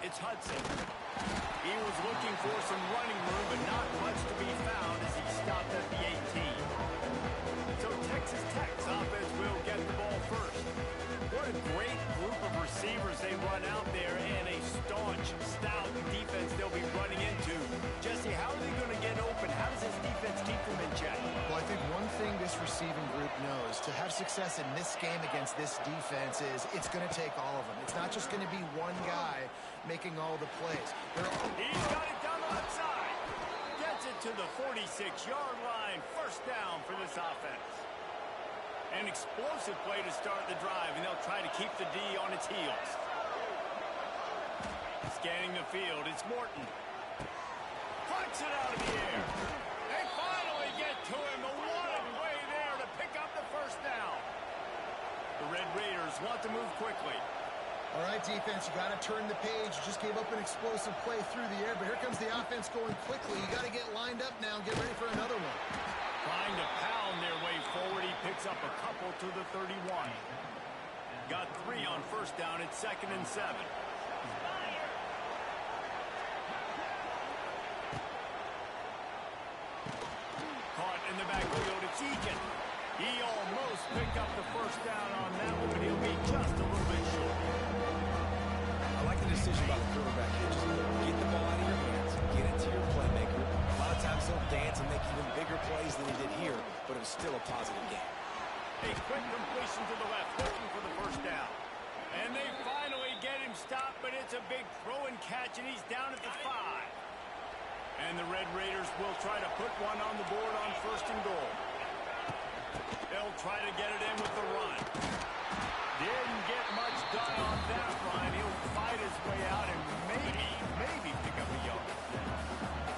it's Hudson. He was looking for some running room, but not much to be found as he stopped at the 18. So Texas Tech's offense will get the ball first. What a great group of receivers they run out there, and a staunch, stout defense they'll be running into. Jesse, how are they going to get open? How does this defense keep them in check? Well, I think one thing this receiving group knows, to have success in this game against this defense, is it's going to take all of them. It's not just going to be one guy making all the plays. He's got it down the left side. Gets it to the 46-yard line. First down for this offense. An explosive play to start the drive, and they'll try to keep the D on its heels. Scanning the field, it's Morton. Punts it out of the air. They finally get to him. What a play there to pick up the first down. The Red Raiders want to move quickly. All right, defense, you got to turn the page. You just gave up an explosive play through the air, but here comes the offense going quickly. You got to get lined up now and get ready for another one. Trying to pound their way forward. He picks up a couple to the 31. Got 3 on first down. It's 2nd and 7. Caught in the backfield. It's Egan. He almost picked up the first down on that one, but he'll be just a little bit short. I like the decision by the quarterback here. Just get the ball out of your hands. Get it to your playmaker. A lot of times he'll dance and make even bigger plays than he did here, but it was still a positive game. A quick completion to the left, looking for the first down. And they finally get him stopped, but it's a big throw and catch, and he's down at the 5. And the Red Raiders will try to put one on the board on 1st and goal. They'll try to get it in with the run. Didn't get much done on that run. He'll fight his way out and maybe pick up a yard.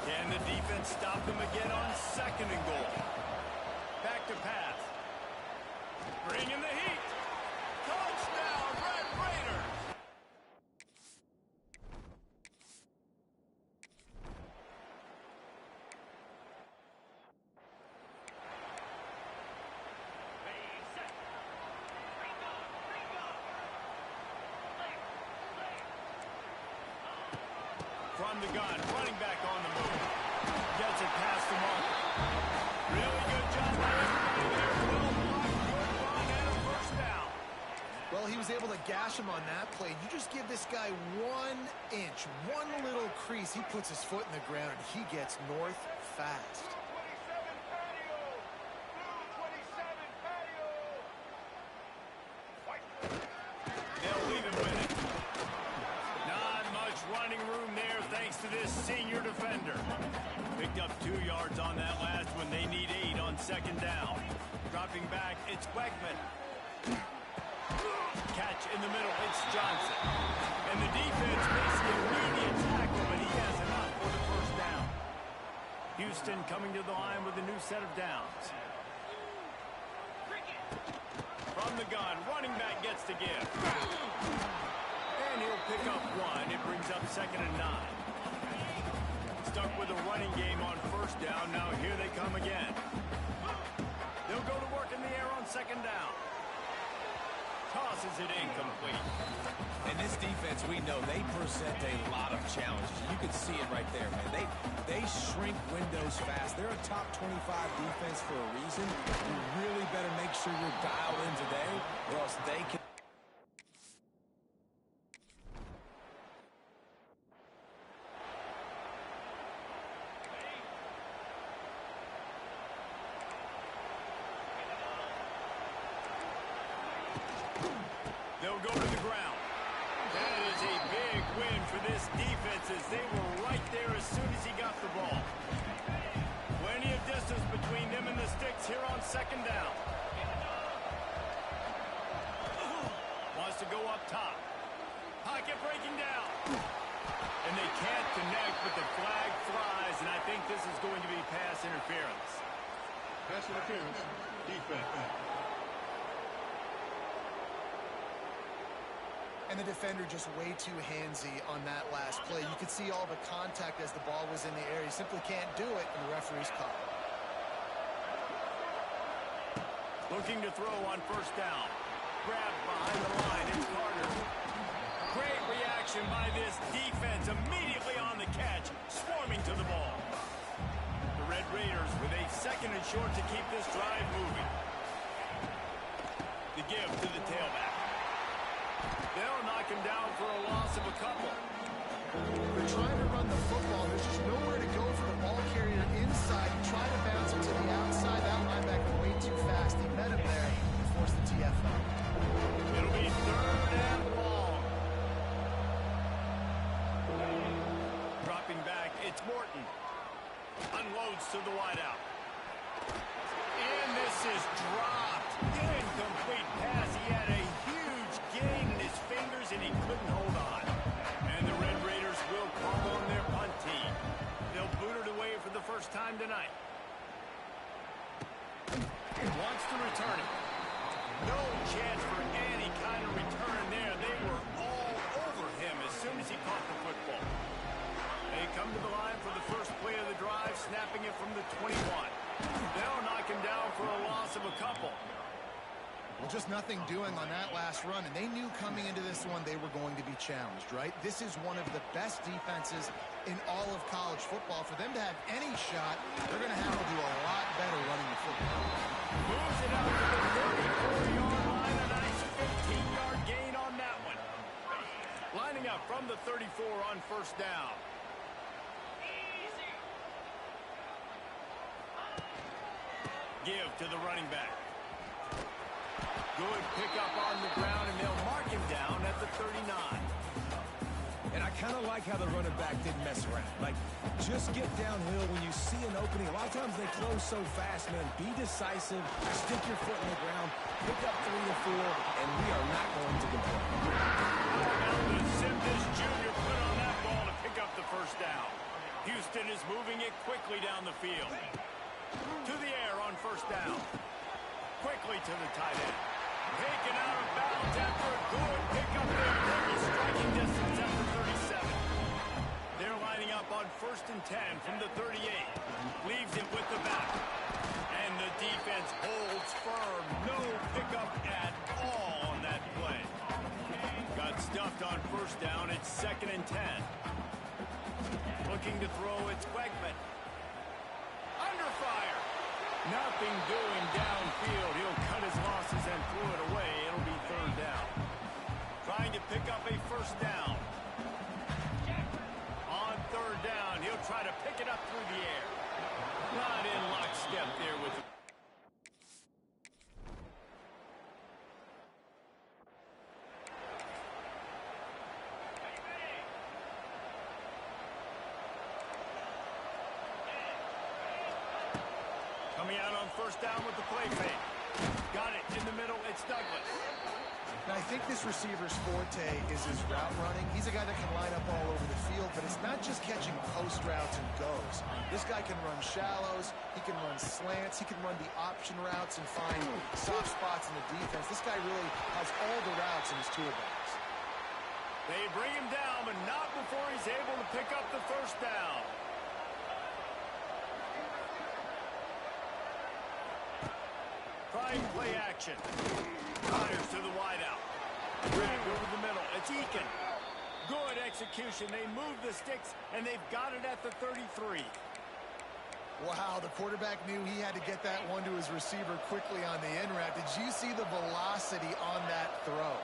Can the defense stop them again on 2nd and goal? Back to pass. Bringing the heat. Touchdown, Red Raiders! From the gun, running back on the move. Gets it past the mark. Really good job by everybody there. Well blocked, good run, and a first down. Well, he was able to gash him on that play. You just give this guy 1 inch, one little crease. He puts his foot in the ground, and he gets north fast. They'll leave him with it. Not much running room there thanks to this senior defender. Picked up 2 yards on that last one. They need 8 on 2nd down. Dropping back, it's Weckman. Catch in the middle, it's Johnson. And the defense makes the immediate tackle, but he has enough for the first down. Houston coming to the line with a new set of downs. From the gun, running back gets to give. And he'll pick up 1. It brings up 2nd and 9. Stuck with a running game on first down. Now here they come again. They'll go to work in the air on 2nd down. Tosses it incomplete. And this defense, we know, they present a lot of challenges. You can see it right there, man. They shrink windows fast. They're a top 25 defense for a reason. You really better make sure you're dialed in today, or else they can. They'll go to the ground. That is a big win for this defense as they were right there as soon as he got the ball. Plenty of distance between them and the sticks here on 2nd down. Wants to go up top. Pocket breaking down. And they can't connect, but the flag flies, and I think this is going to be pass interference. Pass interference, defense. And the defender just way too handsy on that last play. You could see all the contact as the ball was in the air. He simply can't do it, and the referee's caught. Looking to throw on first down. Grabbed behind the line. It's Carter. Great reaction by this defense, immediately on the catch, swarming to the ball. The Red Raiders with a second and short to keep this drive moving. The give to the tailback. They'll knock him down for a loss of a couple. They're trying to run the football. There's just nowhere to go for the ball carrier inside. Try to bounce it to the outside. That linebacker way too fast. He met him there and forced the TFL. It'll be third and long. Dropping back, it's Morton. Unloads to the wideout. And this is dropped. Incomplete pass. He had a huge gain in his fingers and he couldn't hold on. And the Red Raiders will call on their punt team. They'll boot it away for the first time tonight. Wants to return it. No chance for any kind of return there. They were all over him as soon as he caught the football. They come to the line for the first play of the drive, snapping it from the 21. They'll knock him down for a loss of a couple. Well, just nothing doing on that last run, and they knew coming into this one they were going to be challenged, right? This is one of the best defenses in all of college football. For them to have any shot, they're going to have to do a lot better running the football. Moves it out to the 34-yard line, a nice 15-yard gain on that one. Lining up from the 34 on first down. Give to the running back. Good pickup on the ground, and they'll mark him down at the 39. And I kind of like how the running back didn't mess around. Like, just get downhill when you see an opening. A lot of times they close so fast, man. Be decisive, stick your foot in the ground, pick up 3 or 4, and we are not going to complain. This junior put on that ball to pick up the first down. Houston is moving it quickly down the field. To the air on first down. Quickly to the tight end. Taken out of bounds after a good pickup there. Double striking distance at the 37. They're lining up on first and 10 from the 38. Leaves it with the back. And the defense holds firm. No pickup at all on that play. Got stuffed on first down. It's second and 10. Looking to throw, it's Wegman. Under fire. Nothing doing downfield. He'll cut his losses and throw it away. It'll be third down. Trying to pick up a first down. On third down, he'll try to pick it up through the air. Not in lockstep there with the... Coming out on first down with the play fake. Got it in the middle. It's Douglas. Now, I think this receiver's forte is his route running. He's a guy that can line up all over the field, but it's not just catching post routes and goes. This guy can run shallows. He can run slants. He can run the option routes and find soft spots in the defense. This guy really has all the routes in his toolbox. They bring him down, but not before he's able to pick up the first down. Trying play action. Fires to the wideout. Dragged over the middle. It's Eakin. Good execution. They move the sticks, and they've got it at the 33. Wow, the quarterback knew he had to get that one to his receiver quickly on the in route. Did you see the velocity on that throw?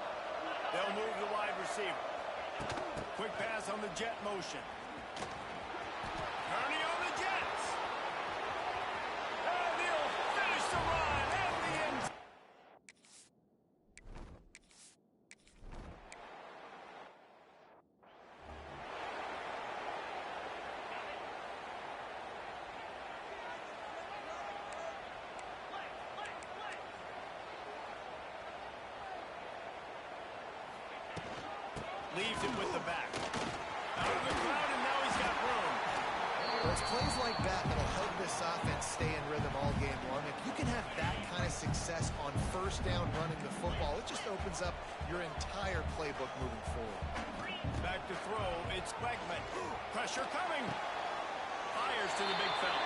They'll move the wide receiver. Quick pass on the jet motion. Kearney on the Jets. And he'll finish the run at the end. Leaves it with the back. Out of the crowd, and now he's got room. Well, it's plays like that that'll help this offense stay in rhythm all game long. If you can have that kind of success on first down running the football, it just opens up your entire playbook moving forward. Back to throw, it's Wegman. Pressure coming. Fires to the big fella.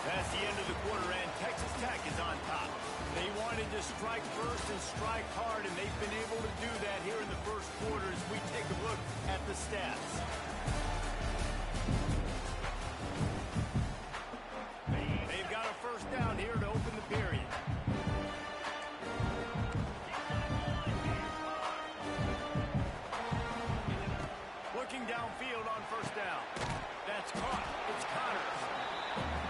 That's the end of the quarter, and Texas Tech is on top. They wanted to strike first and strike hard, and they've been able to do that here in the first quarter as we take a look at the stats. They've got a first down here to open the period. Looking downfield on first down. That's caught. It's Connors.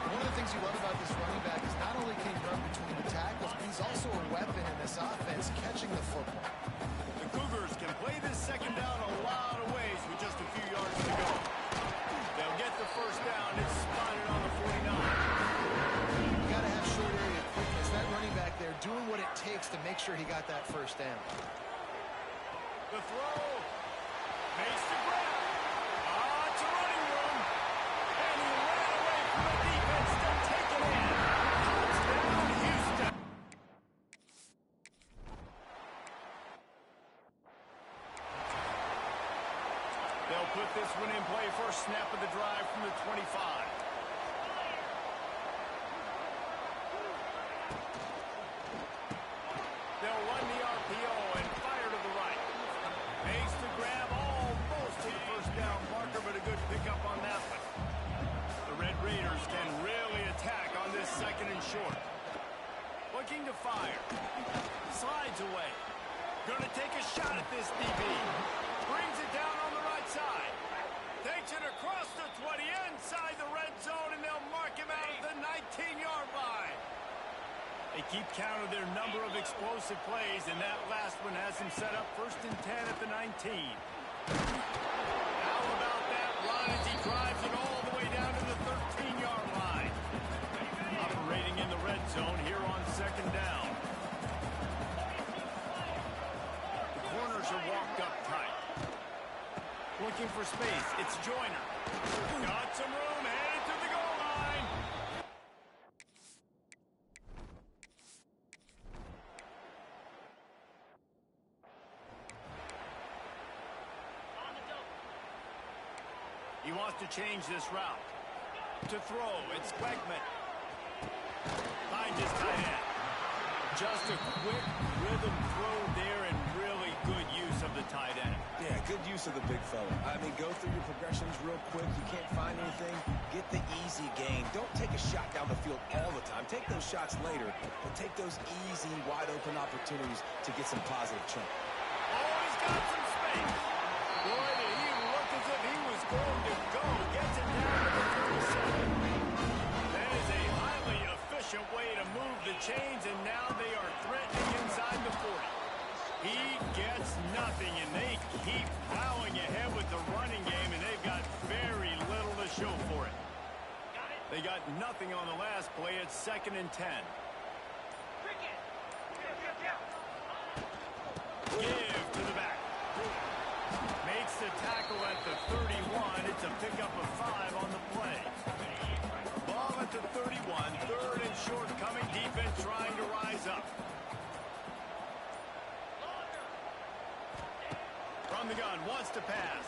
One of the things you love about this running back is not only can he run between the tackles, but he's also a weapon in this offense catching the football. The Cougars can play this second down a lot of ways with just a few yards to go. They'll get the first down. It's spotted on the 49. You got to have short area quickness. That running back there doing what it takes to make sure he got that first down. The throw. Makes the grab. It's a running room. And he ran away from the defense to take it in. Touchdown, Houston. They'll put this one in play. First snap of the drive from the 25. They'll run the RPO and fire to the right. Makes the grab almost to the first down marker, but a good pickup on that one. The Red Raiders can really attack on this second and short. Looking to fire. Slides away. Gonna take a shot at this DB. Brings it down on the right side. Takes it across the 20 inside the red zone, and they'll mark him out at the 19-yard line. They keep count of their number of explosive plays, and that last one has them set up first and 10 at the 19. How about that run as he drives it all the way down to the 13-yard line? Operating in the red zone here on second down. The corners are walked up tight. Looking for space. It's Joyner. Got some room, headed to the goal line. He wants to change this route. To throw, it's Beckman. Finds his tight end. Just a quick rhythm throw there and really good use of the tight end. Yeah, good use of the big fella. I mean, go through your progressions real quick. You can't find anything. Get the easy gain. Don't take a shot down the field all the time. Take those shots later, but take those easy, wide-open opportunities to get some positive chunk. Oh, he's got some space. Boy, did he look as if he was going to go. Gets it down to the 37. That is a highly efficient way to move the chains, and now they are threatening inside the 40. He gets nothing, and they keep plowing ahead with the running game, and they've got very little to show for it. They got nothing on the last play. It's second and 10. Give to the back. Makes the tackle at the 31. It's a pickup of 5 on the play. Ball at the 31. Third and short coming. Defense trying to rise up. From the gun, wants to pass.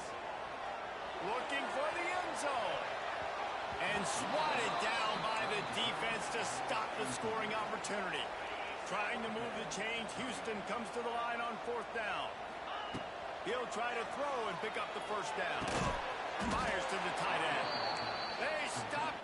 Looking for the end zone. And swatted down by the defense to stop the scoring opportunity. Trying to move the chains. Houston comes to the line on fourth down. He'll try to throw and pick up the first down. Fires to the tight end. They stop.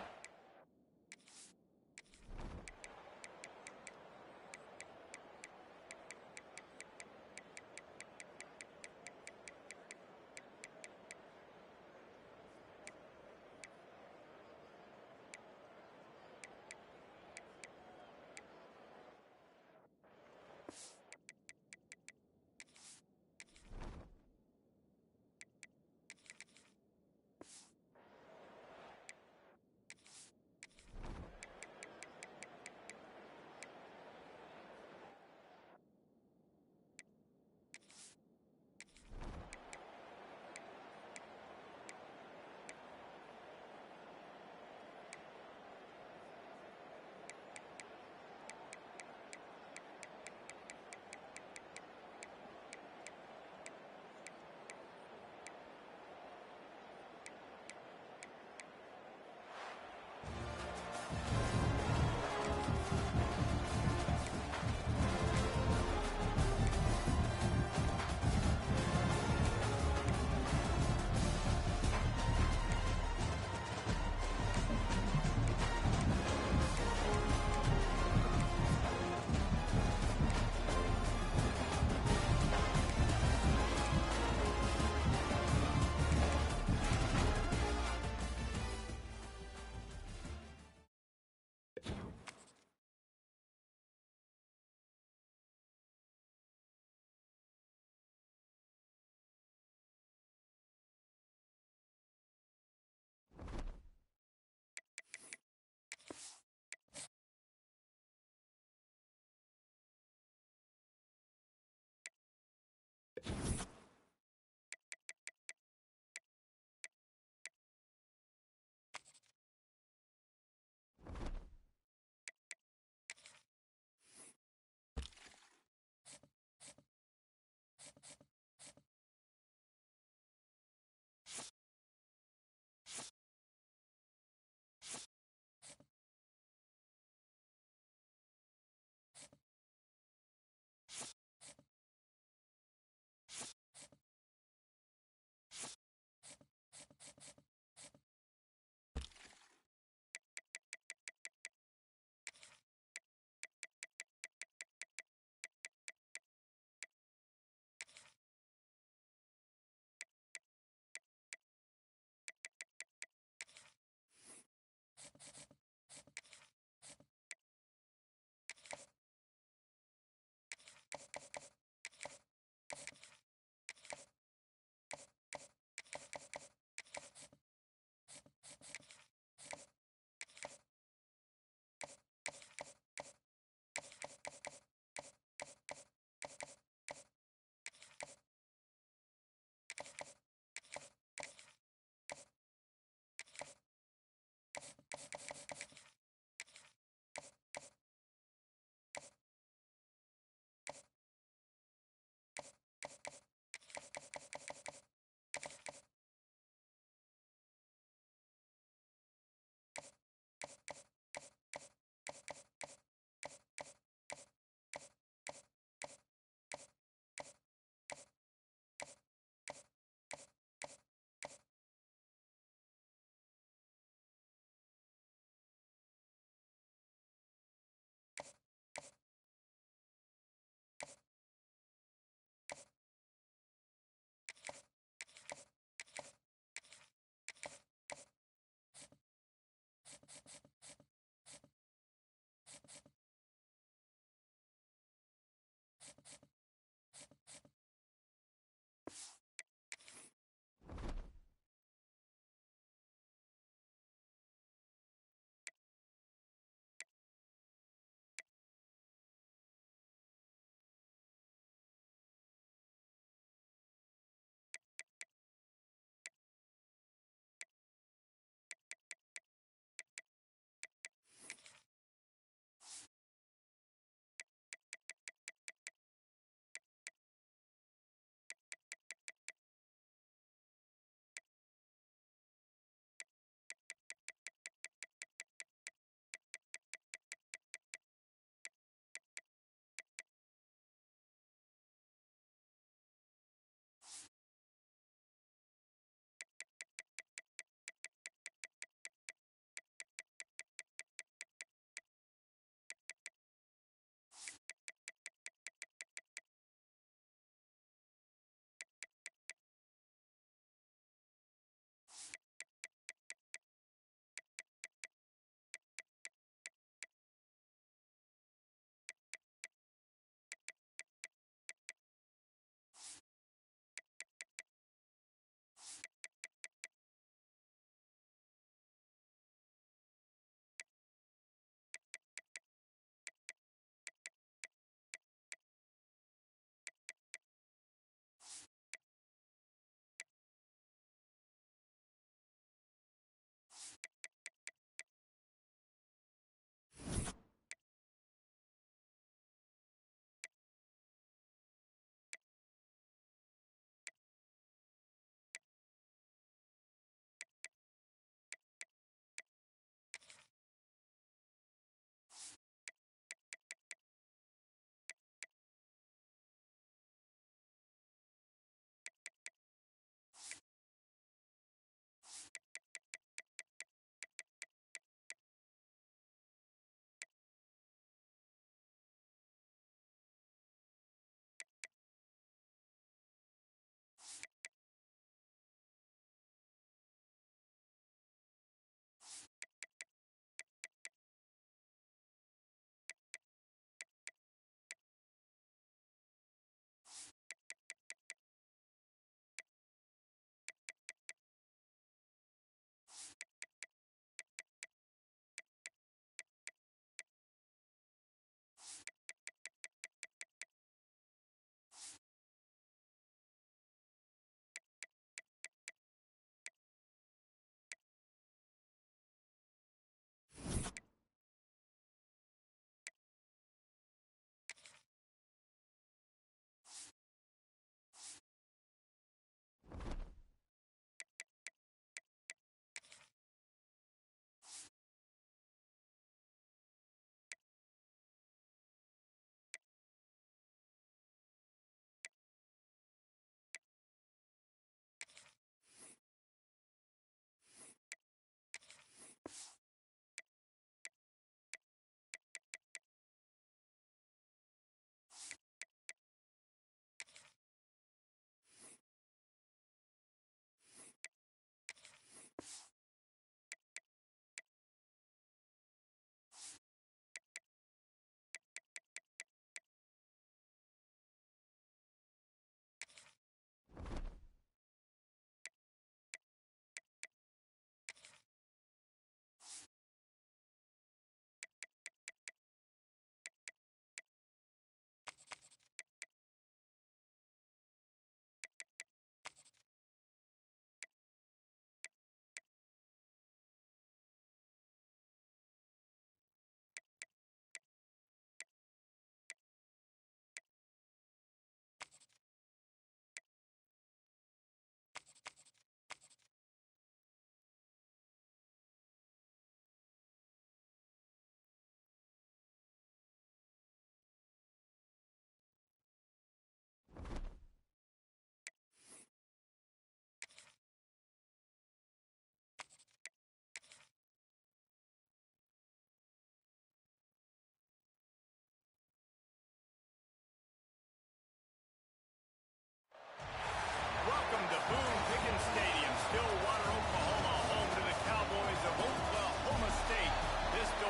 Boone Pickens Stadium, Stillwater, Oklahoma, home to the Cowboys of Oklahoma State. This Pistol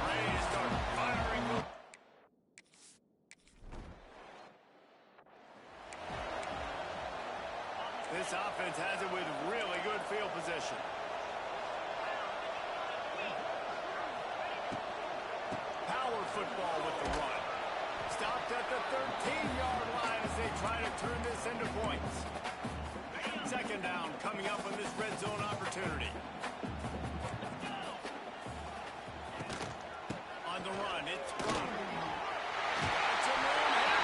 ready to start firing. This offense has it with really good field position. Power football with the run. Stopped at the 13-yard line as they try to turn this into points. Second down coming up on this red zone opportunity. On the run, it's Brown. Got some room here.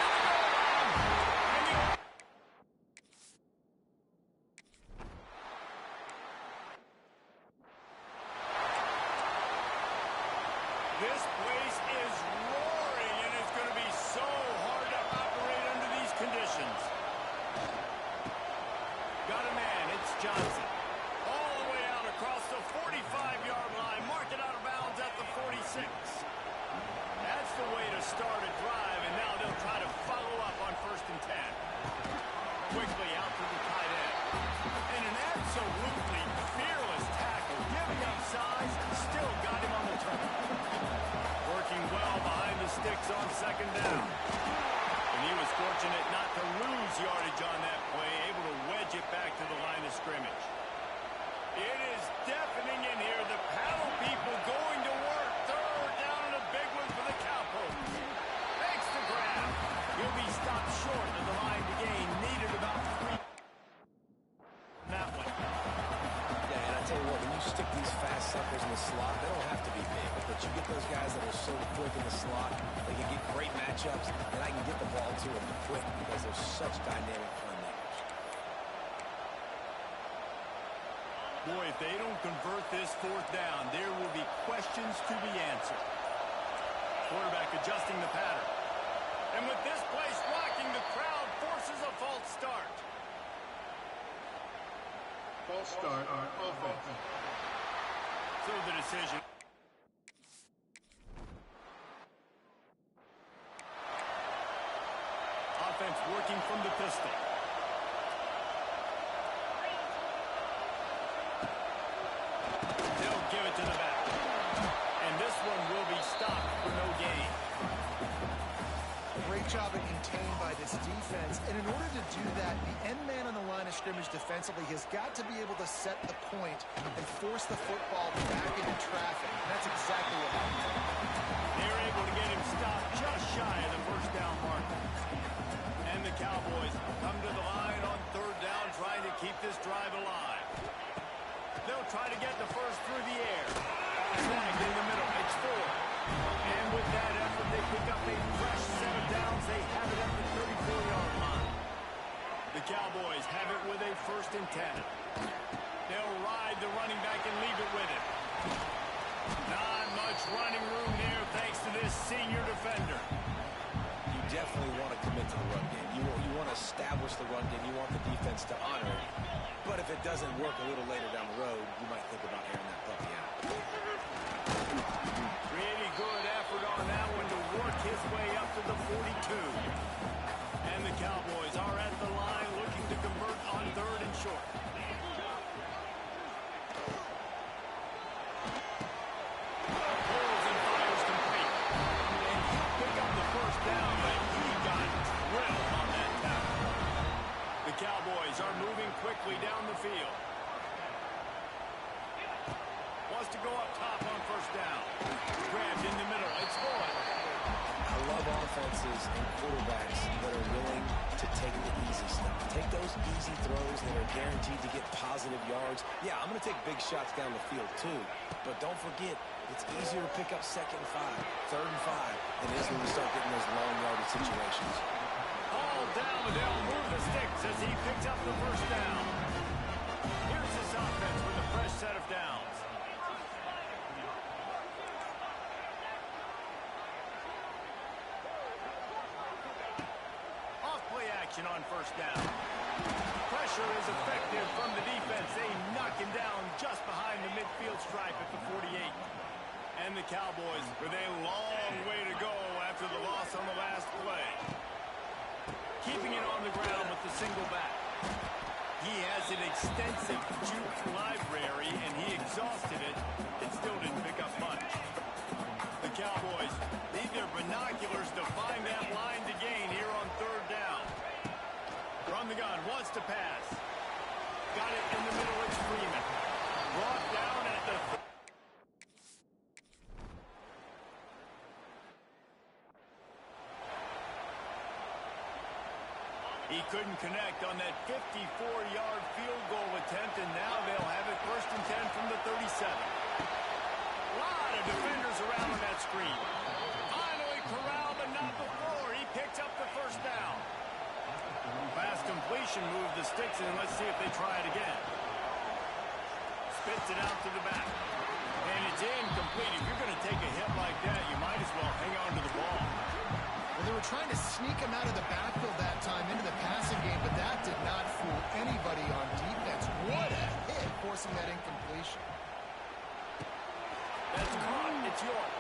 This place is roaring, and it's going to be so hard to operate under these conditions. Got a man, it's Johnson. All the way out across the 45-yard line, mark it out of bounds at the 46. That's the way to start a drive, and now they'll try to follow up on 1st and 10. Quickly out to the tight end. And an absolutely fearless tackle, giving up size, still got him on the turn. Working well behind the sticks on 2nd down. And he was fortunate not to lose yardage on that play, able to wedge it back to the line of scrimmage. It is deafening in here. The paddle people going to work. 3rd down and a big one for the Cowboys. Makes the grab. He'll be stopped short of the line to gain. Needed about 3. That one. Yeah, and I tell you what, when you stick these fast suckers in the slot, they don't have to be big, but you get those guys that are so quick in the slot, they can get great matchups, and I can get the ball to them quick because they're such dynamic playmakers. Boy, if they don't convert this 4th down, there will be questions to be answered. Quarterback adjusting the pattern. And with this place rocking, the crowd forces a false start. False start on offense. So the decision. Offense working from the pistol. They'll give it to the back. And this one will be stopped for no gain. Great job at contained by this defense. And in order to do that, the end man on the line of scrimmage defensively has got to be able to set the point and force the football back into traffic. And that's exactly what happened. They're able to get him stopped just shy of the 1st down mark. And the Cowboys come to the line on 3rd down, trying to keep this drive alive. They'll try to get the first through the air. Snagged in the middle. It's 4. And with that effort, they pick up a fresh set of downs. They have it at the 34-yard line. The Cowboys have it with a 1st and 10. They'll ride the running back and leave it with him. Not much running room there thanks to this senior defender. You definitely want to commit to the run game. You want to establish the run game. You want the defense to honor it. But if it doesn't work a little later down the road, you might think about airing that puppy out. Really good effort on that one to work his way up to the 42. And the Cowboys are at the line looking to convert on 3rd and short. Pulls and fires complete. And he'll pick up the 1st down, but he got drilled on that tackle. The Cowboys are moving quickly down the field. Wants to go up top on 1st down. Grabbed in the middle. It's Boyd. I love offenses and quarterbacks that are willing to take the easy stuff. Take those easy throws that are guaranteed to get positive yards. Yeah, I'm going to take big shots down the field too. But don't forget, it's easier to pick up 2nd and 5, 3rd and 5 than it is when we start getting those long yardage situations. All down, and they'll move the sticks as he picks up the 1st down. Here's this offense with a fresh set of downs. Off-play action on 1st down. Pressure is effective from the defense. They knock him down just behind the midfield stripe at the 48. And the Cowboys with a long way to go after the loss on the last play. Keeping it on the ground with the single back. He has an extensive juke library, and he exhausted it. It still didn't pick up much. The Cowboys need their binoculars to find that line to gain here on third down. From the gun, wants to pass. Got it in the middle, it's Freeman. Brought down at the... He couldn't connect on that 54-yard field goal attempt, and now they'll have it 1st and 10 from the 37. A lot of defenders around on that screen. Finally corralled, but not before. He picks up the 1st down. Fast completion, move the sticks, and let's see if they try it again. Spits it out to the back. And it's incomplete. If you're going to take a hit like that, you might as well hang on to the ball. Well, they were trying to sneak him out of the backfield that time into the passing game, but that did not fool anybody on defense. What a hit, forcing that incompletion. That's caught. It's York.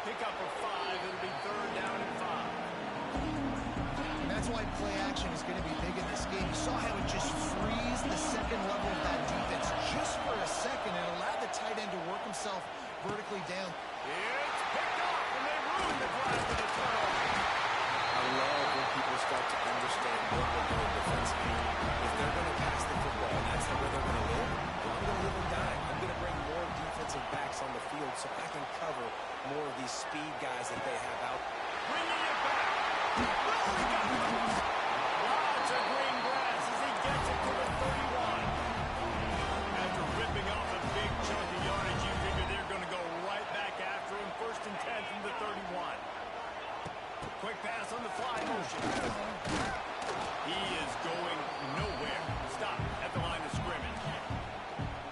Pick up a 5. It'll be 3rd down and 5. And that's why play action is going to be big in this game. You saw how it just frees the second level of that defense just for a second and allowed the tight end to work himself vertically down. It's picked off, and they ruined the drive with a turnover. I love when people start to understand what they're doing defensively. If they're going to pass the football, and that's the way they're going to live, well, I'm going to live and die. I'm going to bring more defensive backs on the field so I can cover more of these speed guys that they have out. Bringing it back. Oh, he got close. Lots of green grass as he gets it to the 31. After ripping off a big chunk of yardage, you figure they're going to go right back after him. 1st and 10 from the 31. Quick pass on the fly motion. He is going nowhere. Stop at the line of scrimmage.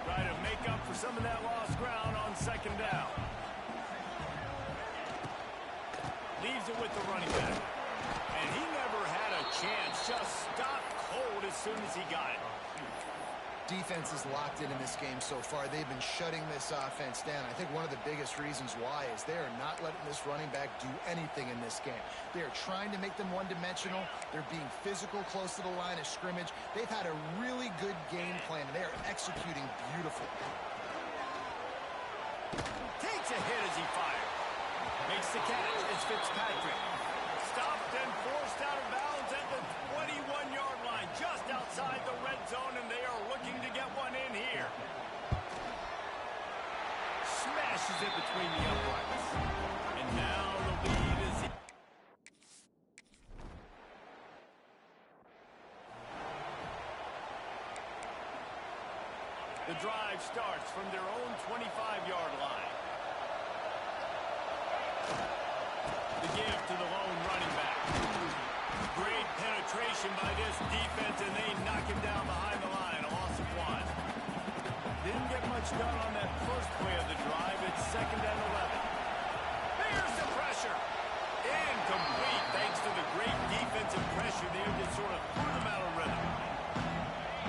Try to make up for some of that lost ground on 2nd down. Leaves it with the running back. And he never had a chance. Just stopped cold as soon as he got it. Defense is locked in this game so far. They've been shutting this offense down. I think one of the biggest reasons why is they are not letting this running back do anything in this game. They are trying to make them one-dimensional. They're being physical close to the line of scrimmage. They've had a really good game plan, and they are executing beautifully. Takes a hit as he fires. Makes the catch. It's Fitzpatrick. Stopped and forced out of bounds at the 21-yard line, just outside the red zone, and they are looking to get one in here. Smashes it between the uprights. And now the lead is... The drive starts from their own 25-yard line. The give to the lone running back. Great penetration by this defense, and they knock him down behind the line. A loss of 1. Didn't get much done on that first play of the drive. It's 2nd and 11. Here's the pressure. Incomplete, thanks to the great defensive pressure there that sort of threw them out of rhythm.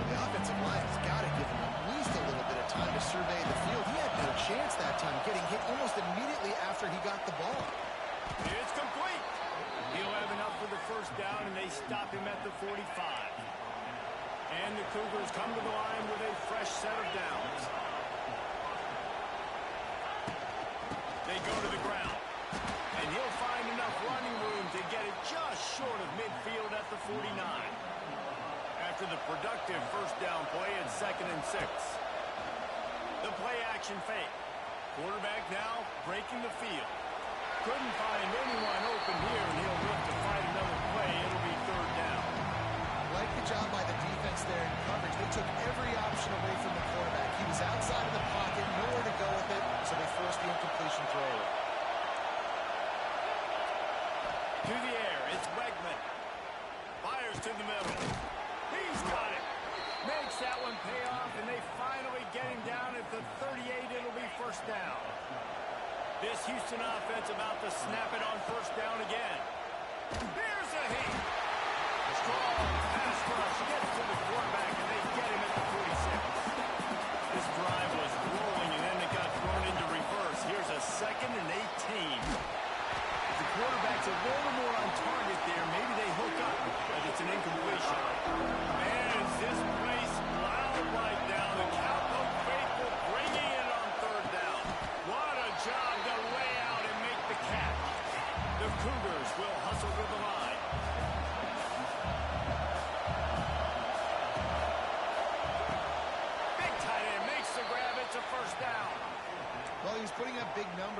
The offensive line has got to give him at least a little bit of time to survey the field. He had no chance that time, getting hit almost immediately after he got the ball. It's complete. He'll have enough for the 1st down, and they stop him at the 45. And the Cougars come to the line with a fresh set of downs. They go to the ground. And he'll find enough running room to get it just short of midfield at the 49. After the productive 1st down play, it's 2nd and 6. The play action fake. Quarterback now breaking the field. Couldn't find anyone open here, and he'll look to find another play. It'll be 3rd down. Like the job by the defense there in coverage. They took every option away from the quarterback. He was outside of the pocket, nowhere to go with it, so they forced the incompletion throw. To the air, it's Wegman. Fires to the middle. He's got it. Makes that one pay off, and they finally get him down at the 38. It'll be 1st down. This Houston offense about to snap it on 1st down again. Here's a heat. Strong pass rush gets to the quarterback, and they get him at the 46. This drive was rolling, and then it got thrown into reverse. Here's a 2nd and 18. If the quarterback's a little more on target there, maybe they hook up, but it's an incompletion. And as this play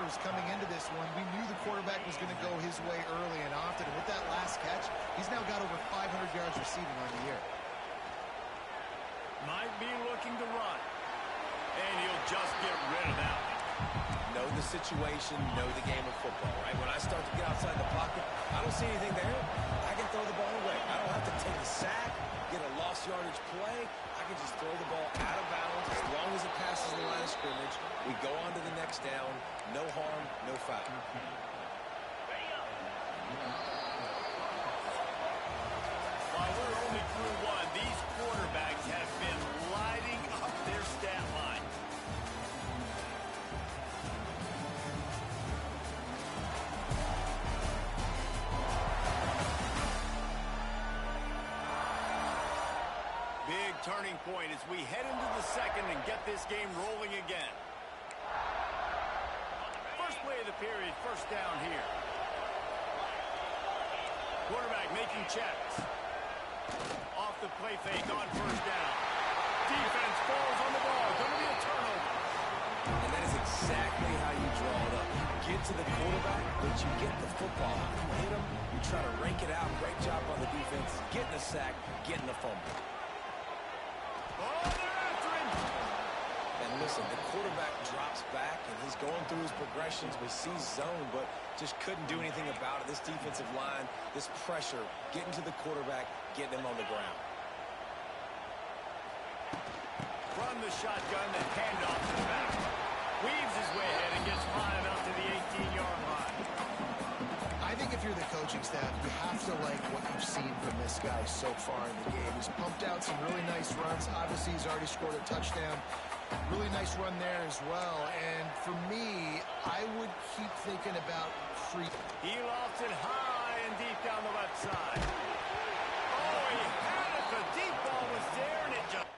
receivers coming into this one, we knew the quarterback was going to go his way early and often. And with that last catch, he's now got over 500 yards receiving on the year. Might be looking to run. And he'll just get rid of that one. Know the situation, know the game of football, right? When I start to get outside the pocket, I don't see anything there. I can throw the ball away. I don't have to take a sack, get a lost yardage play. I can just throw the ball out of bounds as long as it passes the line of scrimmage. We go on to the next down. No harm, no foul. While we're only through one, these quarterbacks have been lighting up their stat line. Big turning point as we head into the second and get this game rolling again. First play of the period, first down here. Quarterback making checks. Off the play fake on first down. Defense falls on the ball. Going to be a turnover. And that is exactly how you draw it up. You get to the quarterback, but you get the football. You hit him, you try to rake it out. Great job on the defense. Getting a sack, getting the fumble. Oh, they're after him. And listen, the quarterback drops back, and he's going through his progressions. We see zone, but just couldn't do anything about it. This defensive line, this pressure, getting to the quarterback, getting him on the ground. From the shotgun, the handoff to the back. Weaves his way ahead and gets flying out to the 18-yard line. I think if you're the coaching staff, you have to like what you've seen from this guy so far in the game. He's pumped out some really nice runs. Obviously, he's already scored a touchdown. Really nice run there as well. And for me, I would keep thinking about free. He lofts it high and deep down the left side. Oh, he had it. The deep ball was there, and it just...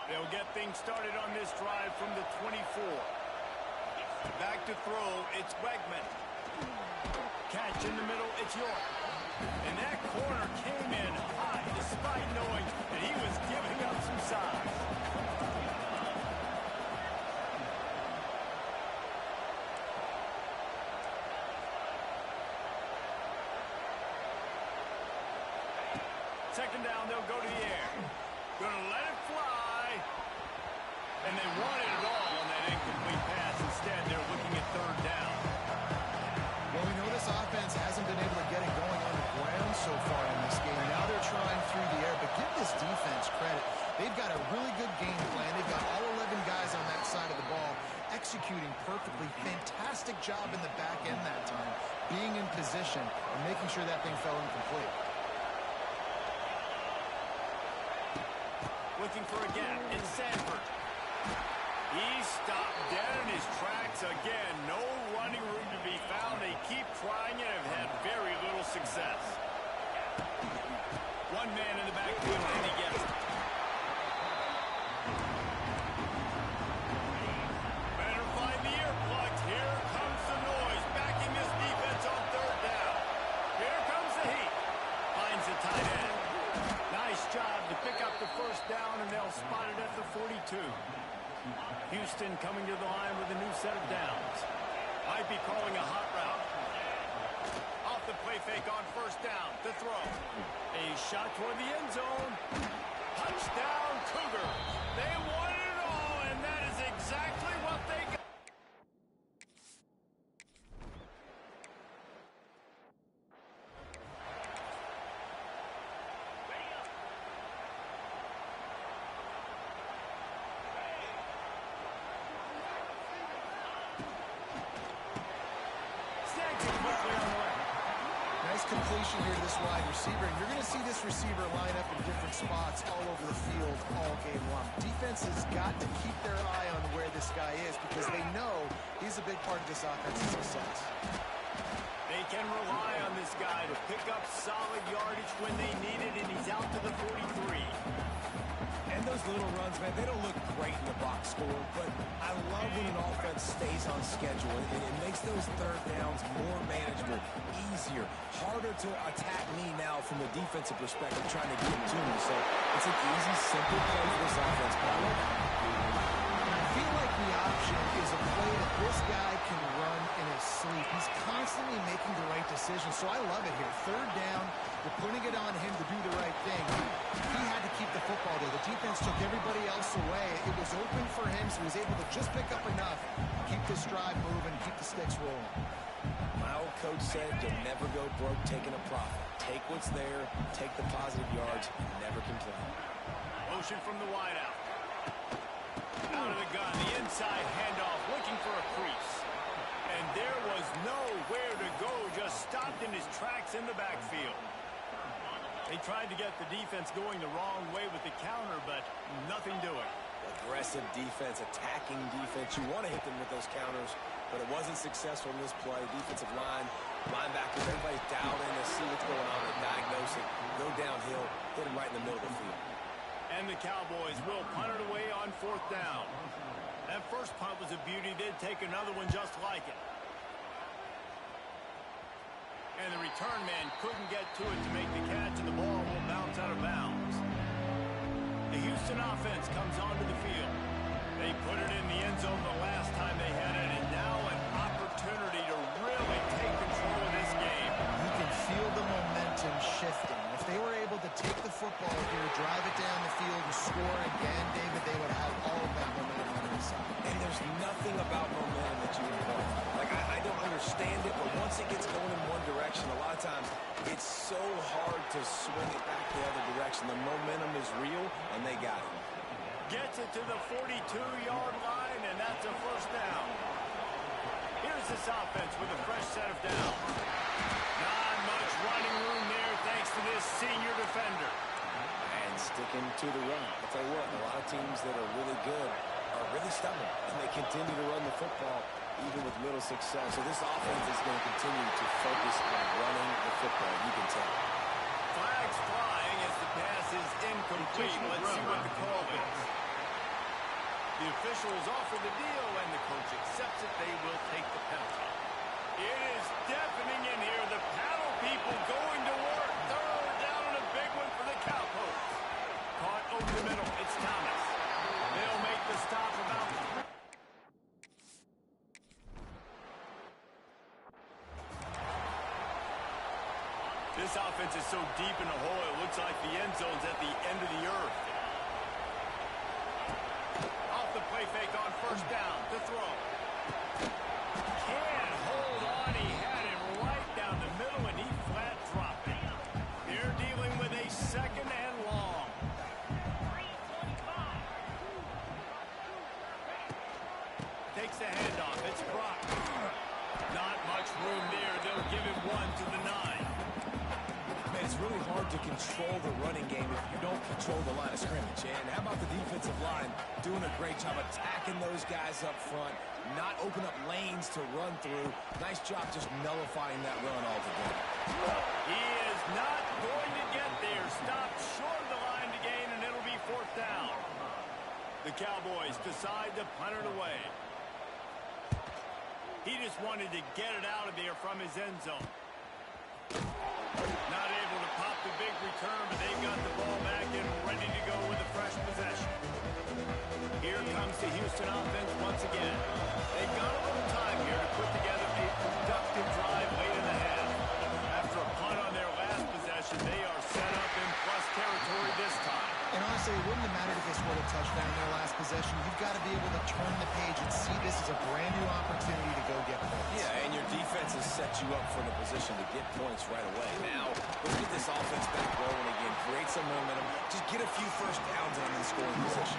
They'll get things started on this drive from the 24. Back to throw, it's Wegman. Catch in the middle, it's York. And that corner came in high despite knowing that he was giving up some size. Second down, they'll go to the air. Gonna let it fly. And they wanted it all on that incomplete pass. Instead, they're looking at third down. Well, we know this offense hasn't been able to get it going on the ground so far in this game. Now they're trying through the air, but give this defense credit. They've got a really good game plan. They've got all 11 guys on that side of the ball executing perfectly. Fantastic job in the back end that time, being in position and making sure that thing fell incomplete. Looking for a gap. It's Sanford. He's stopped dead in his tracks again. No running room to be found. They keep trying it and have had very little success. One man in the backfield, and he gets it. Better find the earplugs. Here comes the noise. Backing this defense on third down. Here comes the heat. Finds the tight end. Nice job to pick up the first down, and they'll spot it at the 42. Houston coming to the line with a new set of downs. Might be calling a hot route. Off the play fake on first down. To throw. A shot toward the end zone. Touchdown, Cougars. They wanted it all, and that is exactly what they got. Nice completion here to this wide receiver. And you're going to see this receiver line up in different spots all over the field all game long. Defense has got to keep their eye on where this guy is because they know he's a big part of this offense's success. They can rely on this guy to pick up solid yardage when they need it, and he's out to the 43. And those little runs, man, they don't look great in the box score, but I love when an offense stays on schedule, and it makes those third downs more manageable, easier, harder to attack me now from a defensive perspective, trying to get to me. So it's an easy, simple play for this offense, but I love it. I feel like the option is a play that this guy can run in his sleep. He's constantly making the right decision, so I love it here. Third down, you're putting it on him to do the right thing. He had to keep the football there. The defense took everybody else away. It was open for him, so he was able to just pick up enough, keep this drive moving, keep the sticks rolling. My old coach said you'll never go broke taking a profit. Take what's there, take the positive yards, and never complain. Motion from the wideout. Out of the gun, the inside handoff, looking for a crease. And there was nowhere to go, just stopped in his tracks in the backfield. They tried to get the defense going the wrong way with the counter, but nothing doing. Aggressive defense, attacking defense. You want to hit them with those counters, but it wasn't successful in this play. Defensive line, linebackers, everybody's dialed in to see what's going on and diagnose it. Go downhill, hit him right in the middle of the field. And the Cowboys will punt it away on fourth down. That first punt was a beauty. They'd take another one just like it. And the return man couldn't get to it to make the catch, and the ball will bounce out of bounds. The Houston offense comes onto the field. They put it in the end zone the last time they had it, and now an opportunity to really take control of this game. You can feel the momentum shifting. If they were able to take the football here, drive it down the field, and score again, David, they would have all of that momentum on their side. And there's nothing about momentum that you can point. Like, I don't understand it, but once it gets going in one direction, a lot of times it's so hard to swing it back the other direction. The momentum is real, and they got it. Gets it to the 42-yard line, and that's a first down. Here's this offense with a fresh set of downs. Not much running room there thanks to this senior defender. And sticking to the run. I'll tell you what, a lot of teams that are really good are really stubborn, and they continue to run the football even with little success. So this offense is going to continue to focus on running the football. You can tell. Flags flying as the pass is incomplete. Let's see what the call is. The officials offer the deal, and the coach accepts it. They will take the penalty. It is deafening in here. The paddle people going to work. Third down and a big one for the Cowboys. Caught over the middle. It's Thomas. They'll make the stop about 3. This offense is so deep in the hole, it looks like the end zone's at the end of the earth. Off the play fake on first down to throw. Can't hold on. He had him right down the middle, and he flat dropped it. They're dealing with a second and long. Takes the handoff. It's Brock. Not much room there. They'll give him 1 to the 9. It's really hard to control the running game if you don't control the line of scrimmage. And how about the defensive line doing a great job attacking those guys up front, not open up lanes to run through. Nice job just nullifying that run altogether. He is not going to get there. Stopped short of the line to gain, and it'll be fourth down. The Cowboys decide to punt it away. He just wanted to get it out of there from his end zone. Not able to pop the big return, but they've got the ball back and ready to go with a fresh possession. Here comes the Houston offense once again. They've got a little time here to put together a productive drive late in the half. After a punt on their last possession, they are set up in plus territory this time. And honestly, it wouldn't have mattered if they scored a touchdown in their last possession. You've got to be able to turn the page and see this as a brand new opportunity to go get points. Yeah, and your defense has set you up for the position to get points right away. Now, let's get this offense back rolling again. Create some momentum. Just get a few first downs on the scoring position.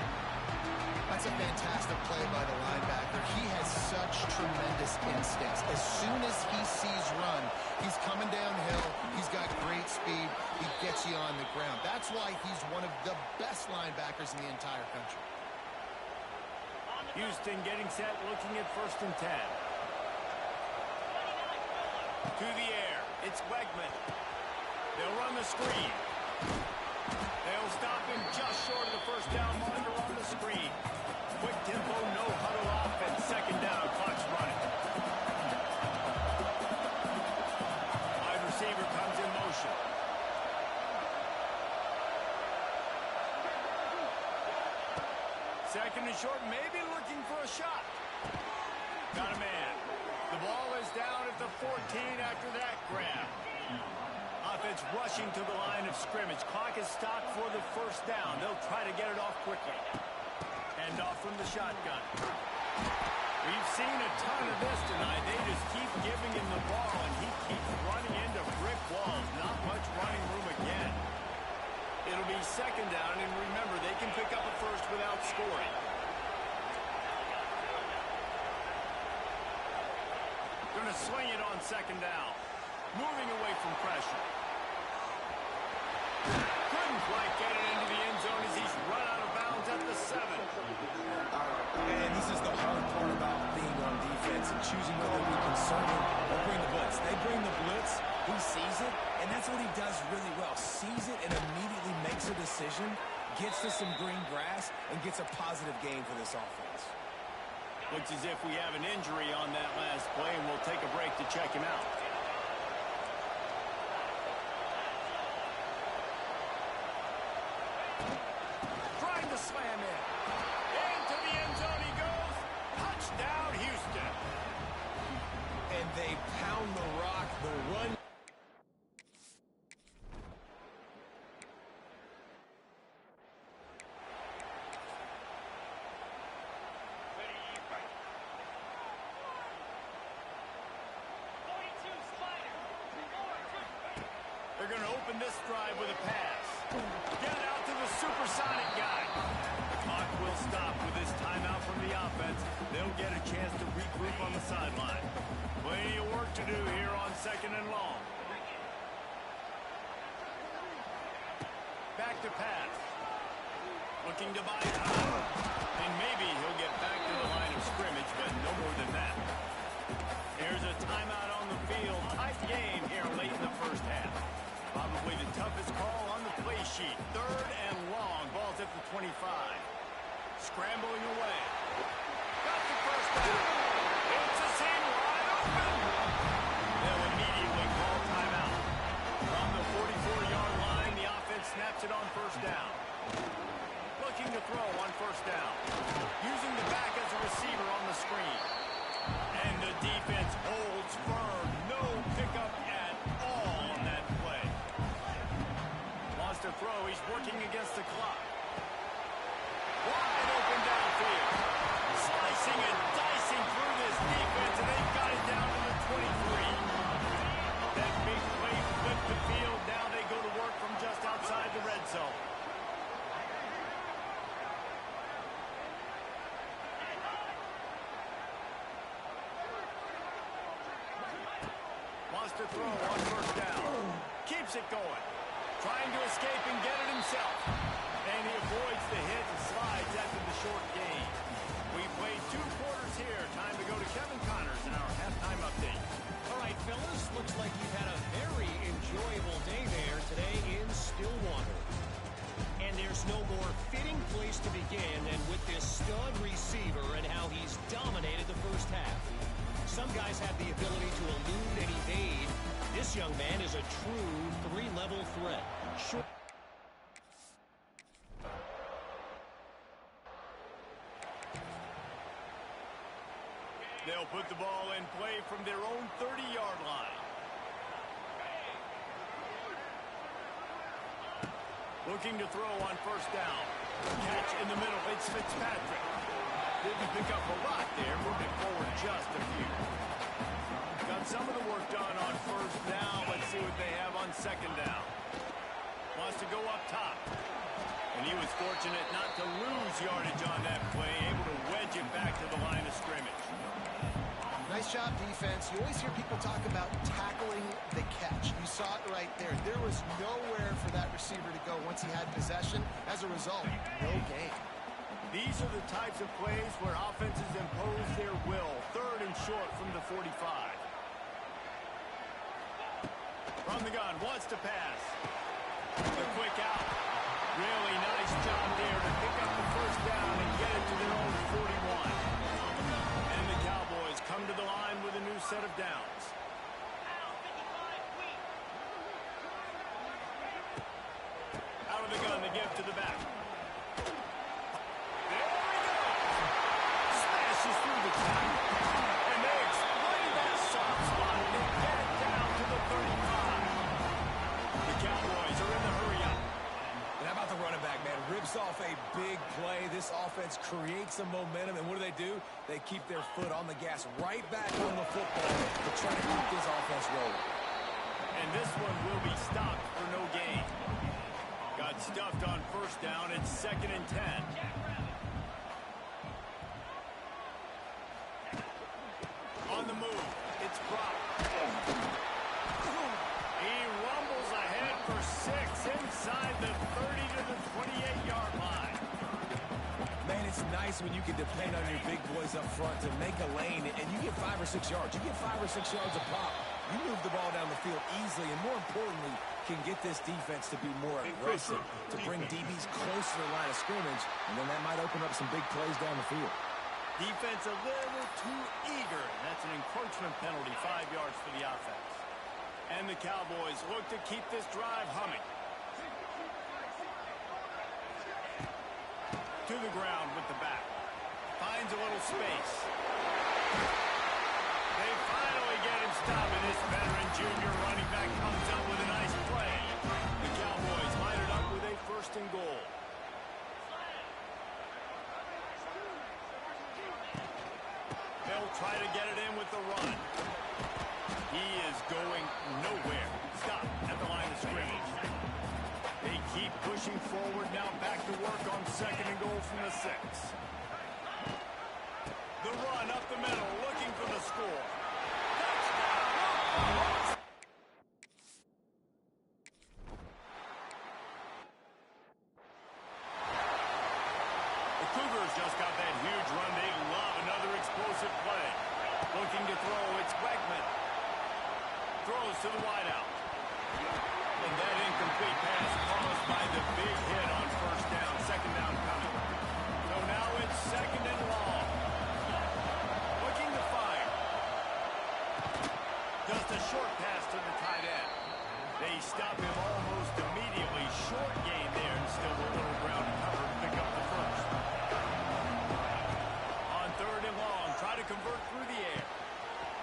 That's a fantastic play by the linebacker. He has such tremendous instincts. As soon as he sees run, he's coming downhill. He's got great speed. He gets you on the ground. That's why he's one of the best linebackers in the entire country. Houston getting set, looking at 1st and 10. To the air. It's Wegman. They'll run the screen. They'll stop him just short of the first down Second and short, maybe looking for a shot. Got a man. The ball is down at the 14 after that grab. Offense rushing to the line of scrimmage. Clock is stopped for the first down. They'll try to get it off quickly. Hand off from the shotgun. We've seen a ton of this tonight. They just keep giving him the ball, and he keeps running into brick walls. Not much running room again. It'll be second down, and remember, they can pick up a first without scoring. Going to swing it on second down. Moving away from pressure. Couldn't quite get it into the end zone as he's run out of bounds at the 7. And this is the hard part about being on defense and choosing whether we conserve it or bring the blitz. They bring the blitz, he sees it, and that's what he does really well. Sees it and immediately makes a decision, gets to some green grass, and gets a positive gain for this offense. Looks as if we have an injury on that last play, and we'll take a break to check him out. Trying to slam in. Into the end zone he goes. Touchdown, Houston. And they pound the rock, the run. They're going to open this drive with a pass. Get it out to the supersonic guy. The clock will stop with this timeout from the offense. They'll get a chance to regroup on the sideline. Plenty of work to do here on second and long. Back to pass. Looking to buy time. And maybe he'll get back to the line of scrimmage, but no more than that. Here's a timeout on the field. Tight game here late in the first half. Probably the toughest call on the play sheet. Third and long. Ball's at the 25. Scrambling away. Got the first down. It's a seam wide open. They'll immediately call timeout. From the 44-yard line, the offense snaps it on first down. Looking to throw on first down. Using the back as a receiver on the screen. And the defense holds firm. No pickup at all on that play. Wants to throw. He's working against the clock. Wide open downfield. Slicing and dicing through this defense, and they've got it down to the 23. That big play flipped the field. Now they go to work from just outside the red zone. Wants to throw on first down. Keeps it going. Trying to escape and get it himself. And he avoids the hit and slides after the short gain. We played 2 quarters here. Time to go to Kevin Connors in our halftime update. All right, fellas, looks like you've had a very enjoyable day there today in Stillwater. And there's no more fitting place to begin than with this stud receiver and how he's dominated the first half. Some guys have the ability to elude and evade. This young man is a true 3-level threat. Sure. They'll put the ball in play from their own 30-yard line. Looking to throw on first down. Catch in the middle. It's Fitzpatrick. Didn't pick up a lot there. Moving forward just a few. Got some of the work done on first down. Let's see what they have on second down. Wants to go up top. And he was fortunate not to lose yardage on that play. Able to wedge it back to the line of scrimmage. Nice job, defense. You always hear people talk about tackling the catch. You saw it right there. There was nowhere for that receiver to go once he had possession. As a result, no gain. These are the types of plays where offenses impose their will. Third and short from the 45. From the gun, wants to pass. The quick out. Really nice job there to pick up the first down and get it to their own 41. And the Cowboys come to the line with a new set of downs. Out of the gun, the give to the back. There we go! breaks off a big play. This offense creates some momentum, and what do? They keep their foot on the gas right back on the football to try to keep this offense rolling. And this one will be stopped for no gain. Got stuffed on first down. It's 2nd and 10. On the move. It's Brock. He rumbles ahead for 6 inside the 30 to the 28-yard line. Man, it's nice when you can depend on your big boys up front to make a lane, and you get 5 or 6 yards. You get 5 or 6 yards a pop. You move the ball down the field easily, and more importantly, can get this defense to be more aggressive, to bring DBs close to the line of scrimmage, and then that might open up some big plays down the field. Defense a little too eager. That's an encroachment penalty, 5 yards for the offense. And the Cowboys look to keep this drive humming. To the ground with the back. Finds a little space. They finally get him stopped, and this veteran junior running back comes up with a nice play. The Cowboys line it up with a 1st and goal. They'll try to get it in with the run. He is going nowhere. Stop at the line of scrimmage. They keep pushing forward. Now back to work on 2nd and goal from the 6. The run up the middle, looking for the score. Touchdown! The Cougars just got that huge run. They love another explosive play. Looking to throw, it's Wegman. Throws to the wideout. And that incomplete pass caused by the big hit on 1st down. 2nd down coming. So now it's 2nd and long. Looking to fire. Just a short pass to the tight end. They stop him almost immediately. Short gain there, and still a little ground cover to pick up the 1st. On 3rd and long, try to convert through the air.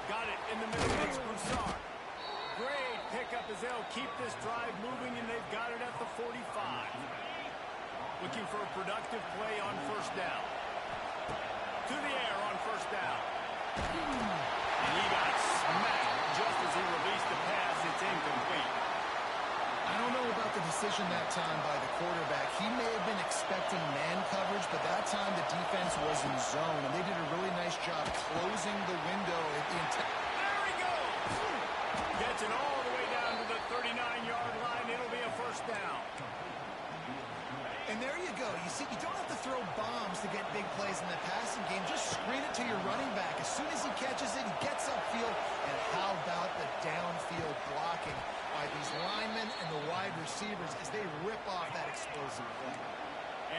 Got it in the middle. It's Broussard. Great pickup as they'll keep this drive moving, and they've got it at the 45. Looking for a productive play on 1st down. To the air on 1st down. And he got smacked just as he released the pass. It's incomplete. I don't know about the decision that time by the quarterback. He may have been expecting man coverage, but that time the defense was in zone, and they did a really nice job closing the window at the entire. There he goes! Gets it all the way down to the 39-yard line. It'll be a 1st down. And there you go. You see, you don't have to throw bombs to get big plays in the passing game. Just screen it to your running back. As soon as he catches it, he gets upfield. And how about the downfield blocking by these linemen and the wide receivers as they rip off that explosive play.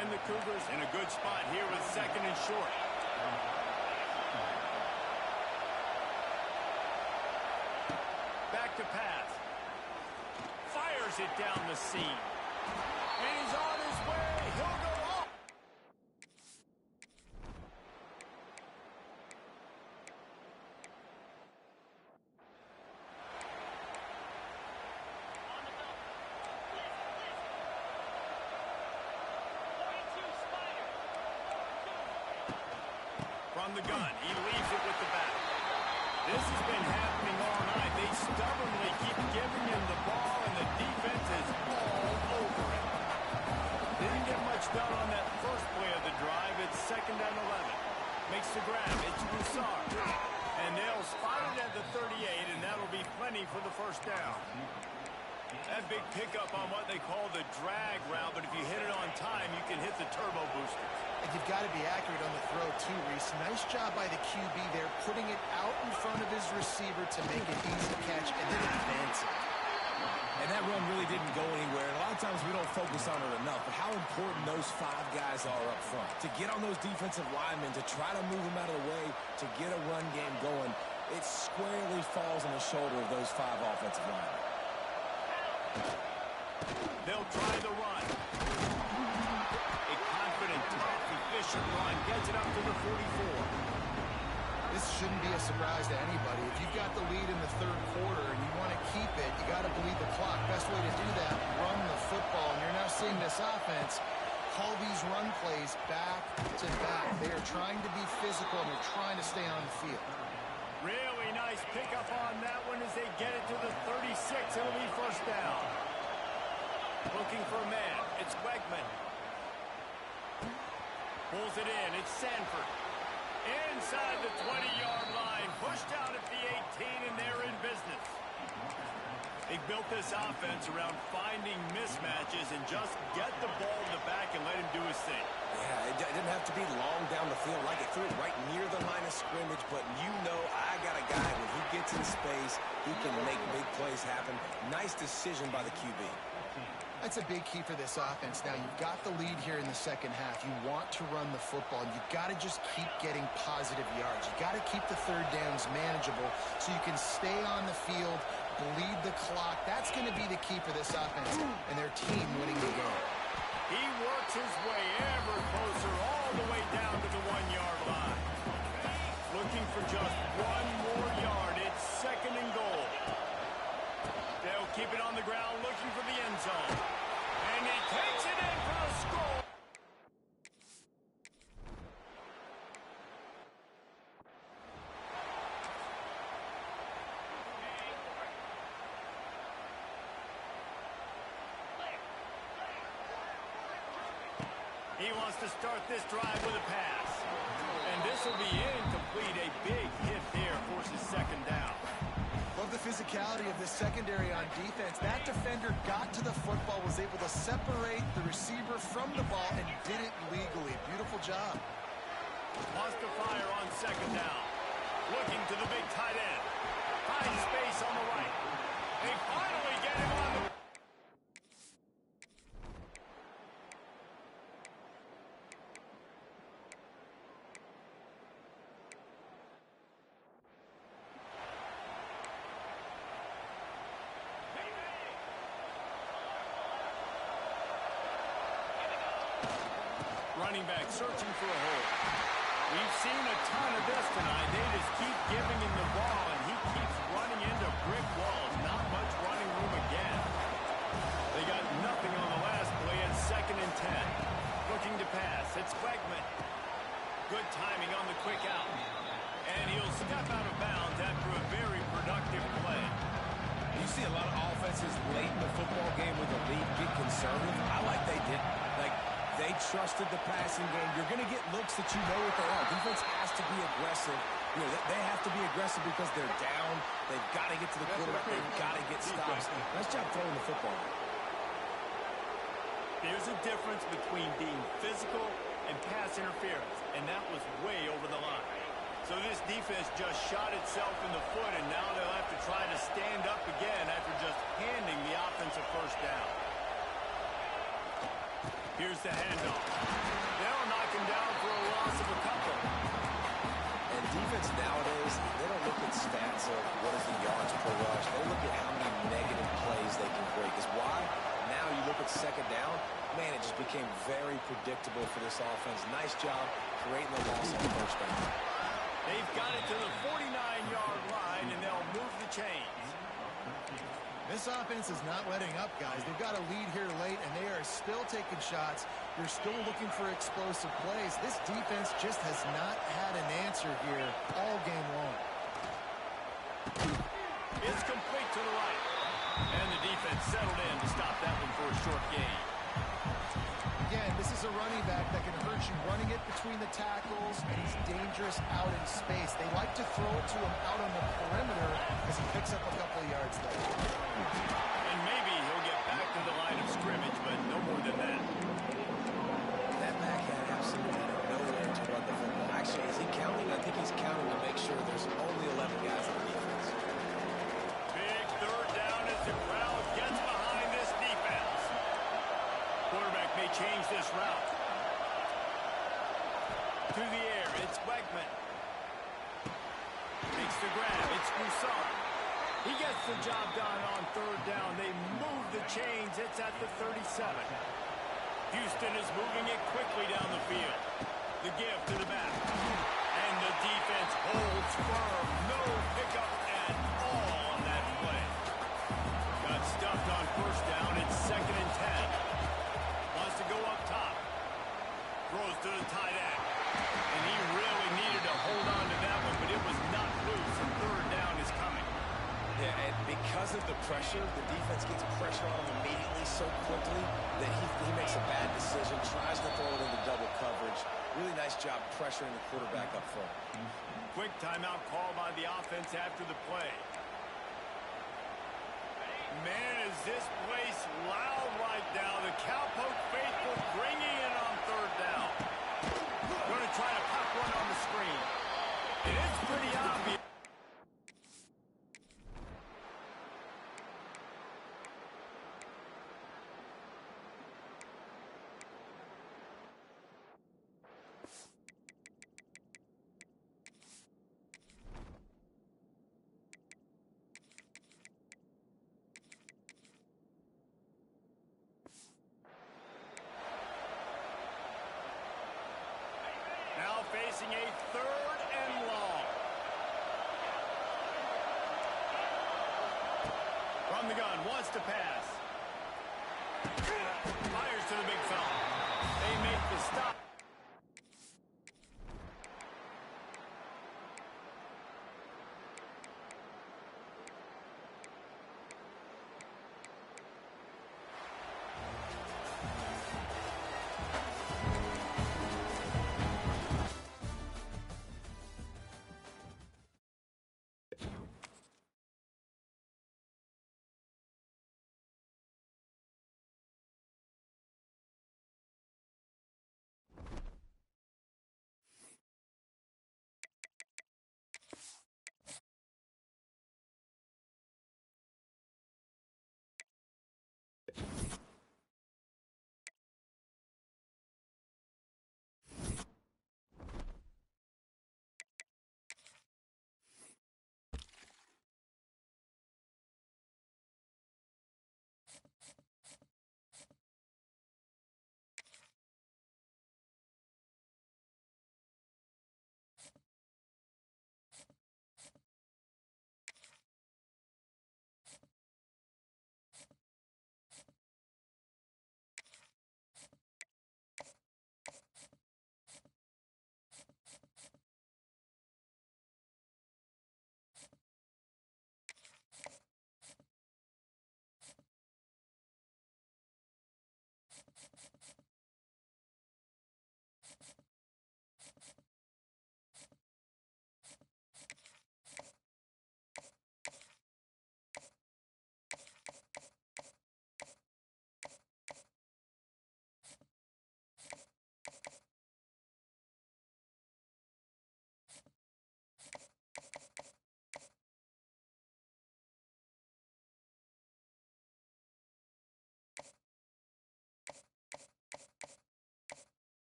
And the Cougars in a good spot here with 2nd and short. Back to pass. Fires it down the seam. And he's on his way. He'll go off. From the gun, he leaves it with the back. This has been happening all night. They stubbornly keep giving him the ball, and the defense is all over it. Didn't get much done on that first play of the drive. It's 2nd and 11. Makes the grab. It's Broussard. And they'll spot it at the 38, and that'll be plenty for the 1st down. That big pickup on what they call the drag route, but if you hit it on time, you can hit the turbo boosters. And you've got to be accurate on the throw, too, Reese. Nice job by the QB there, putting it out in front of his receiver to make it easy to catch and then advance it. And that run really didn't go anywhere. And a lot of times we don't focus on it enough, but how important those 5 guys are up front. To get on those defensive linemen, to try to move them out of the way, to get a run game going, it squarely falls on the shoulder of those 5 offensive linemen. They'll try the run. A confident, tough, efficient run gets it up to the 44. This shouldn't be a surprise to anybody. If you've got the lead in the 3rd quarter and you want to keep it, you got to bleed the clock. Best way to do that, run the football. And you're now seeing this offense call these run plays back to back. They are trying to be physical, and they're trying to stay on the field. Really nice pickup on that one as they get it to the 36. It'll be first down. Looking for a man. It's Wegman. Pulls it in. It's Sanford. Inside the 20-yard line. Pushed out at the 18, and they're in business. They built this offense around finding mismatches and just get the ball in the back and let him do his thing. Yeah, it didn't have to be long down the field. Like, it threw it right near the line of scrimmage, but you know I got a guy, when he gets in space, he can make big plays happen. Nice decision by the QB. That's a big key for this offense. Now, you've got the lead here in the second half. You want to run the football, and you've got to just keep getting positive yards. You've got to keep the third downs manageable so you can stay on the field, bleed the clock. That's going to be the key for this offense and their team winning the game. He works his way ever closer all the way down to the 1-yard line. Looking for just one more yard. It's second and goal. They'll keep it on the ground, looking for the end zone. And he takes it in for the score. He wants to start this drive with a pass. And this will be incomplete. A big hit there forces second down. Love the physicality of this secondary on defense. That defender got to the football, was able to separate the receiver from the ball, and did it legally. Beautiful job. Wants to fire on second down. Looking to the big tight end. Finds space on the right. They finally get him on the... Running back searching for a hole. We've seen a ton of this tonight. They just keep giving him the ball, and he keeps running into brick walls. Not much running room again. They got nothing on the last play at second and 10. Looking to pass. It's Wegman. Good timing on the quick out. And he'll step out of bounds after a very productive play. You see a lot of offenses late in the football game with the lead get conservative. I like they did. They trusted the passing game. You're going to get looks that you know what they are. Defense has to be aggressive. You know, they have to be aggressive because they're down. They've got to get to the quarterback. They've got to get stops. Nice job throwing the football. There's a difference between being physical and pass interference, and that was way over the line. So this defense just shot itself in the foot, and now they'll have to try to stand up again after just handing the offensive first down. Here's the handoff. They'll knock him down for a loss of a couple. And defense nowadays, they don't look at stats of what is the yards per rush. They look at how many negative plays they can break. Because why? Now you look at second down, man, it just became very predictable for this offense. Nice job creating the loss on first down. They've got it to the 49-yard line, and they'll move the chains. This offense is not letting up, guys. They've got a lead here late, and they are still taking shots. They're still looking for explosive plays. This defense just has not had an answer here all game long. It's complete to the right. And the defense settled in to stop that one for a short gain. Again, this is a running back that can hurt you running it between the tackles, and he's dangerous out in space. They like to throw it to him out on the perimeter as he picks up a couple of yards there. And maybe he'll get back to the line of scrimmage, but no more than that. That back had absolutely nowhere to run the football. Actually, is he counting? I think he's counting to make sure there's only 11 guys on the defense. Big third down as the crowd gets behind this defense. Quarterback may change this route. To the air, it's Wegman. Makes the grab, it's Broussard. He gets the job done on third down. They move the chains. It's at the 37. Houston is moving it quickly down the field. The give to the back. And the defense holds firm. No pickup at all on that play. Got stuffed on first down. It's second and 10. Wants to go up top. pressure, the defense gets pressure on him immediately so quickly that he makes a bad decision, tries to throw it into double coverage. Really nice job pressuring the quarterback up front. Quick timeout call by the offense after the play. Man, is this place loud right now. The Cowpoke faithful bringing it on third down. Going to try to pop one on the screen. And it's pretty obvious. Now facing a third and long. From the gun, wants to pass. Fires to the big fella. They make the stop.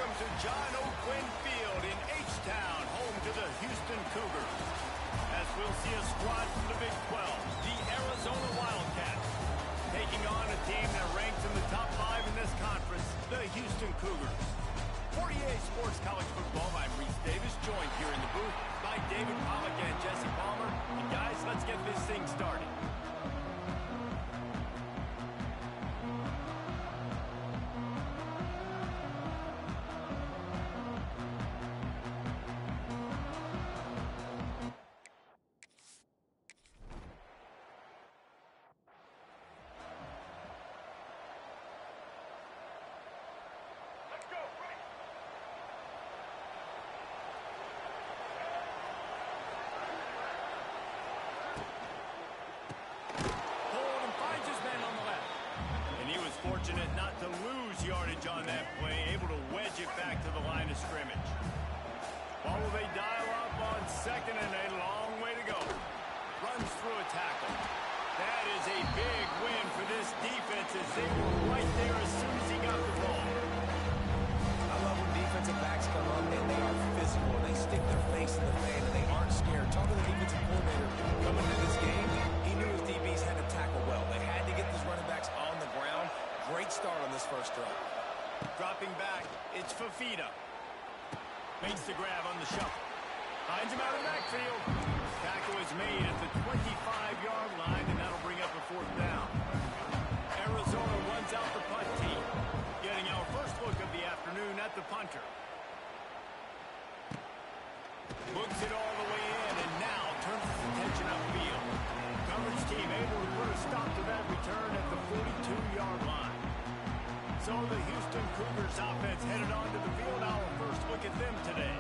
welcome to John O'Quinn Field in H-Town, home to the Houston Cougars. As we'll see a squad from the Big 12, the Arizona Wildcats, taking on a team that ranks in the top 5 in this conference, the Houston Cougars. For EA Sports College Football, I'm Reese Davis, joined here in the booth by David Pollack and Jesse Palmer. And guys, let's get this thing started. Fortunate not to lose yardage on that play, able to wedge it back to the line of scrimmage. What will they dial up on second and a long way to go? Runs through a tackle. That is a big win for this defense as they were right there as soon as he got the ball. I love when defensive backs come up and they are physical and they stick their face in the fan and they aren't scared. Talking to the defensive coordinator coming into this game, he knew his DBs had to tackle well. They had to get these running backs on the ground. Great start on this first drive. Dropping back, it's Fafita. Makes the grab on the shuffle. Finds him out of the backfield. Tackle is made at the 25-yard line, and that'll bring up a fourth down. Arizona runs out the punt team. Getting our first look of the afternoon at the punter. Books it all the way in, and now turns his attention upfield. Coverage team able to put a stop to that return at the 42-yard line. So the Houston Cougars offense headed onto the field. Our first look at them today.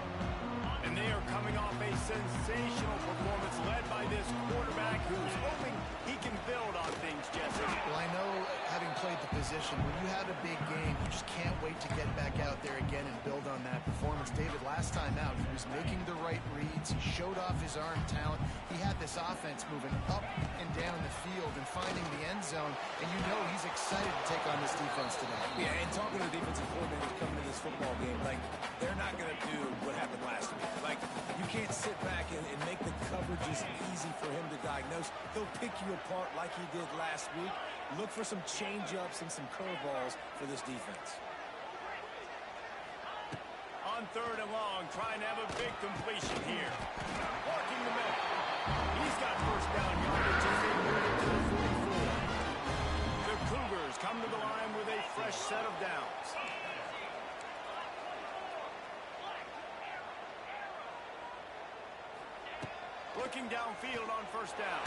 And they are coming off a sensational performance led by this quarterback who's hoping he can build on things, Jesse. Well, I know, having played the position, when you have a big game, you just can't wait to get back out there again and build on that performance. David, last time out, he was making the right reads. He showed off his arm talent. He had this offense moving up and down the field and finding the end zone. And you know he's excited to take on this defense today. Yeah, and talking to the defensive coordinators coming to this football game, like, they're not going to do what happened last week. Like, you can't sit back and make the coverages easy for him to diagnose. He'll pick you apart like he did last week. Look for some change-ups and some curveballs for this defense. On third and long, trying to have a big completion here. Working the middle. He's got first down yardage as they move it to the 44. The Cougars come to the line with a fresh set of downs. Looking downfield on first down.